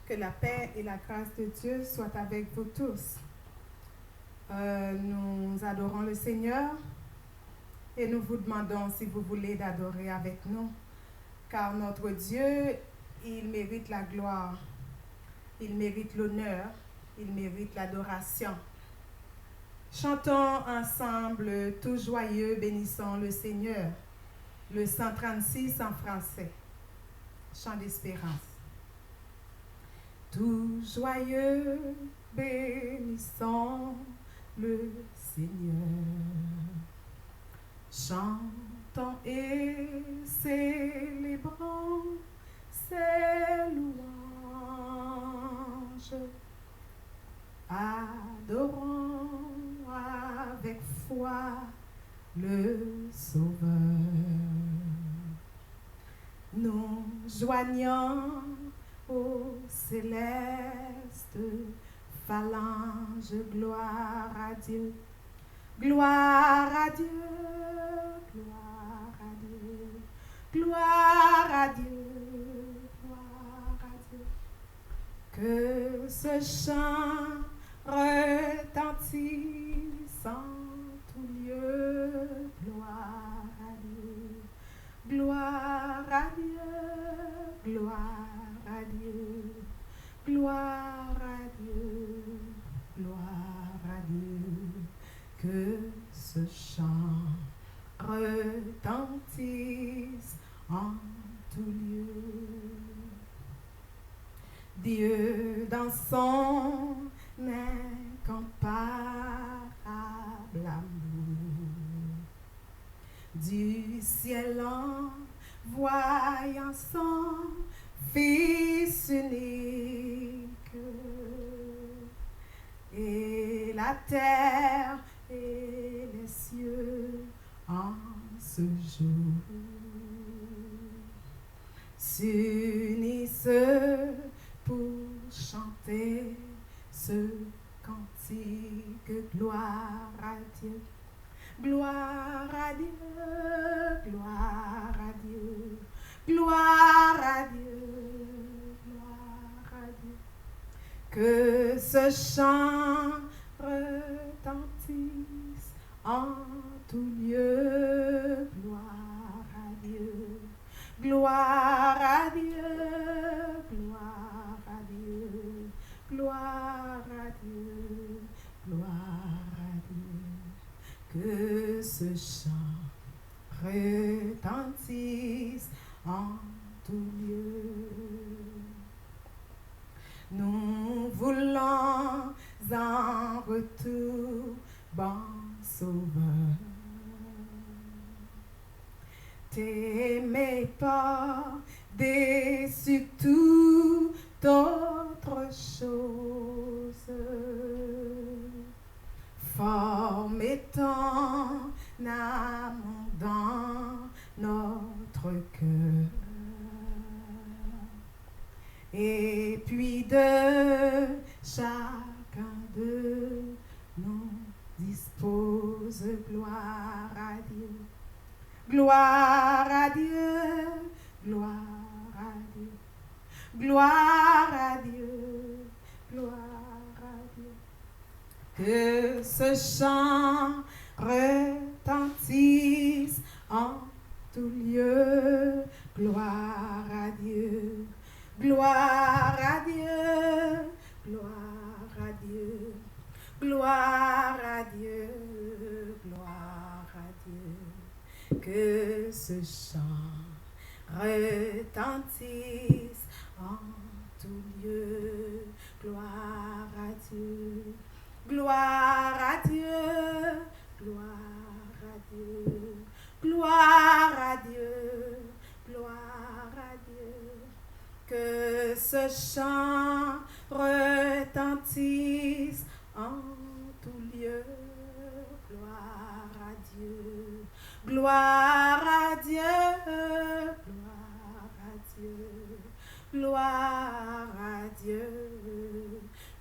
Que la paix et la grâce de Dieu soient avec vous tous. Nous adorons le Seigneur et nous vous demandons si vous voulez d'adorer avec nous, car notre Dieu, il mérite la gloire, il mérite l'honneur, il mérite l'adoration. Chantons ensemble, tout joyeux, bénissons le Seigneur. Le 136 en français. Chant d'espérance. Tout joyeux, bénissons le Seigneur. Chantons et célébrons ses louanges. Adorons avec foi le Sauveur. Nous joignons aux célestes phalanges, gloire à Dieu, gloire à Dieu, gloire à Dieu, gloire à Dieu, gloire à Dieu. Que ce chant retentisse en tout lieu, gloire à Dieu, gloire à Dieu, gloire à Dieu, gloire à Dieu, gloire à Dieu. Que ce chant retentisse en tout lieu. Dieu dans son incomparable amour, du ciel en voyant son Fils unique, et la terre et les cieux en ce jour s'unissent pour chanter ce cantique. Gloire à Dieu, gloire à Dieu, gloire à Dieu, gloire à Dieu, gloire à Dieu. Que ce chant retentisse en tout lieu. Gloire à Dieu, gloire à Dieu, gloire à Dieu, gloire à Dieu, gloire à Dieu. Que ce chant retentisse en tout lieu. Nous voulons en retour, bon Sauveur, t'aimer pas dessus toute autre chose. Former ton amour dans notre cœur. Et puis de chacun de nous dispose, gloire à Dieu, gloire à Dieu, gloire à Dieu, gloire à Dieu, gloire à Dieu. Que ce chant retentisse en tout lieu, gloire à Dieu, gloire à Dieu, gloire à Dieu, gloire à Dieu, gloire à Dieu. Que ce chant retentisse en tout lieu, gloire à Dieu, gloire à Dieu, gloire à Dieu, gloire à Dieu, gloire à Dieu. Que ce chant retentisse en tout lieu. Gloire à Dieu, gloire à Dieu, gloire à Dieu, gloire à Dieu,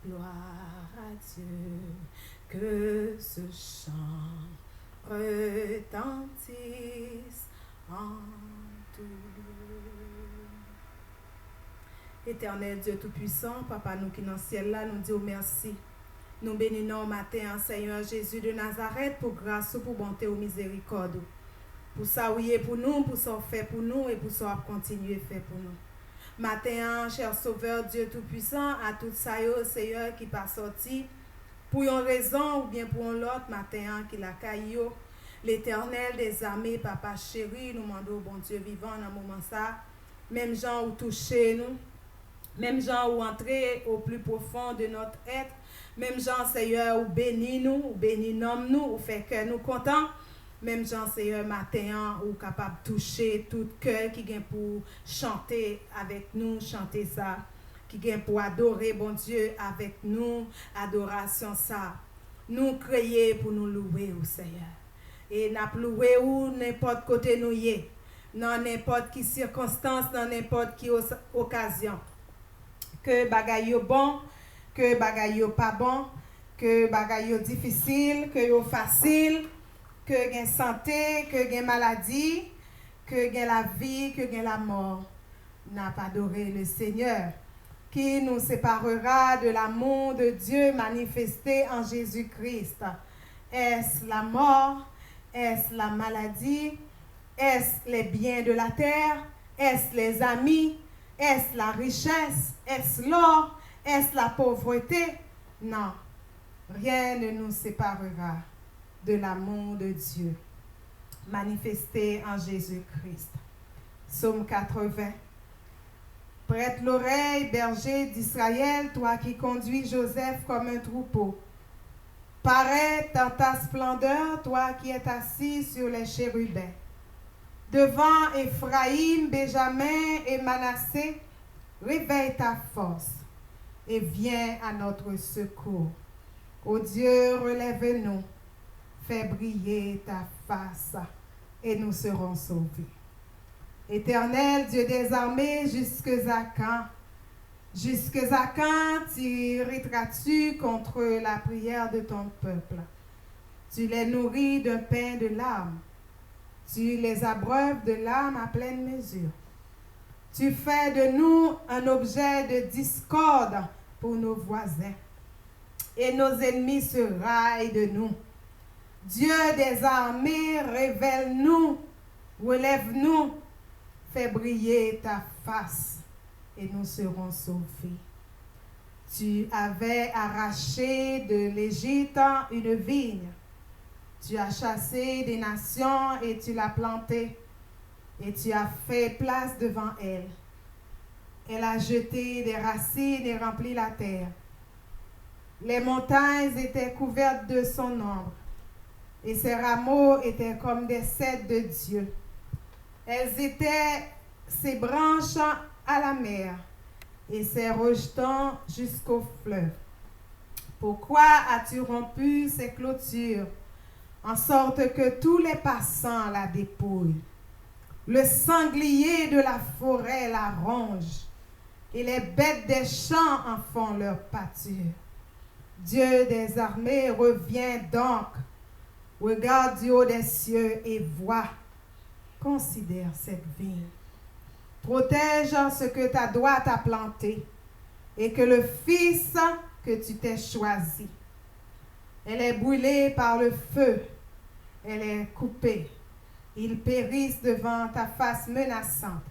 gloire à Dieu. Que ce chant retentisse en tout lieu. Éternel Dieu Tout-Puissant, Papa, nous qui dans le ciel là, nous disons merci. Nous bénissons matin, Seigneur Jésus de Nazareth, pour grâce, pour bonté ou miséricorde. Pour ça, oui, pour nous, pour ça, fait pour nous et pour ça, continuer à faire pour nous. Matin, cher Sauveur Dieu Tout-Puissant, à tout ça, Seigneur, qui pas sorti pour une raison ou bien pour l'autre, matin, qui la caillou. L'Éternel des armées, Papa chéri, nous demandons, bon Dieu vivant, dans ce moment ça, même gens où toucher nous, même gens où entrer au plus profond de notre être, même gens, Seigneur, où bénir nous, ou bénir nous, ou fait que nous contents, même gens, Seigneur, matin, ou capable de toucher tout cœur qui vient pour chanter avec nous, chanter ça, qui vient pour adorer, bon Dieu, avec nous, adoration ça. Nous créer pour nous louer, au Seigneur. Et nous louer où n'importe côté nous y est, dans n'importe qui circonstance, dans n'importe qui occasion. Que bagay yo bon, que bagay yo pas bon, que bagay yo difficile, que yo facile, que gen santé, que gen maladie, que gen la vie, que gen la mort. N'a pas adoré le Seigneur, qui nous séparera de l'amour de Dieu manifesté en Jésus-Christ. Est-ce la mort? Est-ce la maladie? Est-ce les biens de la terre? Est-ce les amis? Est-ce la richesse? Est-ce l'or? Est-ce la pauvreté? Non. Rien ne nous séparera de l'amour de Dieu manifesté en Jésus-Christ. Psaume 80. Prête l'oreille, berger d'Israël, toi qui conduis Joseph comme un troupeau. Parais dans ta splendeur, toi qui es assis sur les chérubins. Devant Éphraïm, Benjamin et Manassé, réveille ta force et viens à notre secours. Ô Dieu, relève-nous, fais briller ta face et nous serons sauvés. Éternel Dieu des armées, jusque à quand? Jusque à quand t'irriteras-tu contre la prière de ton peuple? Tu les nourris d'un pain de larmes. Tu les abreuves de larmes à pleine mesure. Tu fais de nous un objet de discorde pour nos voisins. Et nos ennemis se raillent de nous. Dieu des armées, révèle-nous, relève-nous, fais briller ta face et nous serons sauvés. Tu avais arraché de l'Égypte une vigne. Tu as chassé des nations et tu l'as plantée, et tu as fait place devant elle. Elle a jeté des racines et rempli la terre. Les montagnes étaient couvertes de son ombre, et ses rameaux étaient comme des cèdres de Dieu. Elles étaient ses branches à la mer, et ses rejetons jusqu'au fleuve. Pourquoi as-tu rompu ses clôtures, en sorte que tous les passants la dépouillent? Le sanglier de la forêt la ronge, et les bêtes des champs en font leur pâture. Dieu des armées, reviens donc, regarde du haut des cieux et vois, considère cette vigne. Protège ce que ta droite a planté, et que le fils que tu t'es choisi. Elle est brûlée par le feu, elle est coupée. Ils périssent devant ta face menaçante.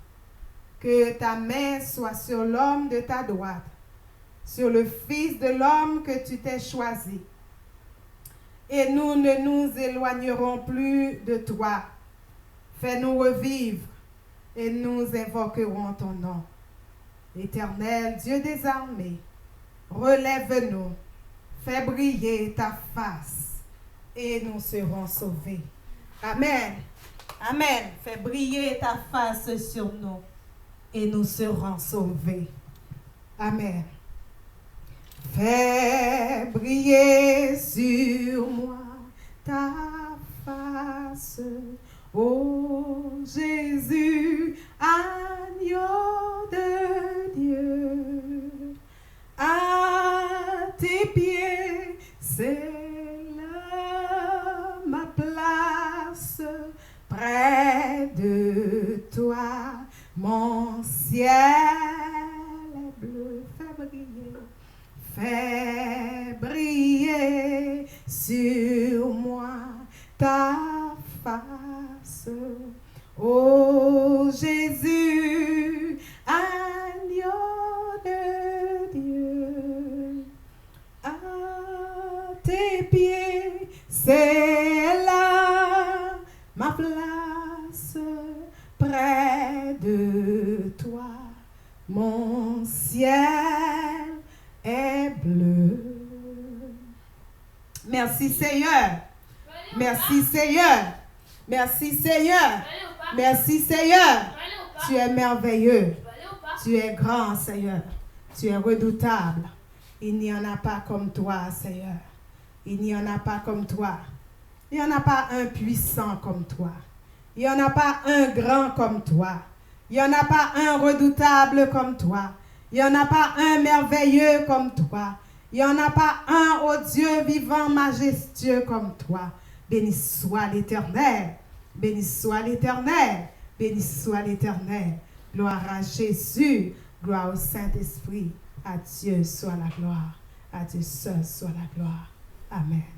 Que ta main soit sur l'homme de ta droite, sur le fils de l'homme que tu t'es choisi. Et nous ne nous éloignerons plus de toi. Fais-nous revivre et nous invoquerons ton nom. Éternel Dieu des armées, relève-nous, fais briller ta face et nous serons sauvés. Amen. Amen. Fais briller ta face sur nous et nous serons sauvés. Amen. Fais briller sur moi ta face, ô Jésus, agneau de Dieu. À tes pieds, c'est là ma place, près de toi, mon ciel est Fais briller sur moi ta face. Ô Jésus, agneau de Dieu, à tes pieds, c'est là ma place, près de toi. Mon ciel est bleu. Merci Seigneur. Merci Seigneur. Merci Seigneur. Merci Seigneur. Tu es merveilleux. Tu es grand Seigneur. Tu es redoutable. Il n'y en a pas comme toi Seigneur. Il n'y en a pas comme toi. Il n'y en a pas un puissant comme toi. Il n'y en a pas un grand comme toi. Il n'y en a pas un redoutable comme toi. Il n'y en a pas un merveilleux comme toi. Il n'y en a pas un, ô Dieu vivant, majestueux comme toi. Béni soit l'Éternel. Béni soit l'Éternel. Béni soit l'Éternel. Gloire à Jésus. Gloire au Saint-Esprit. À Dieu soit la gloire. À Dieu seul soit la gloire. Amen.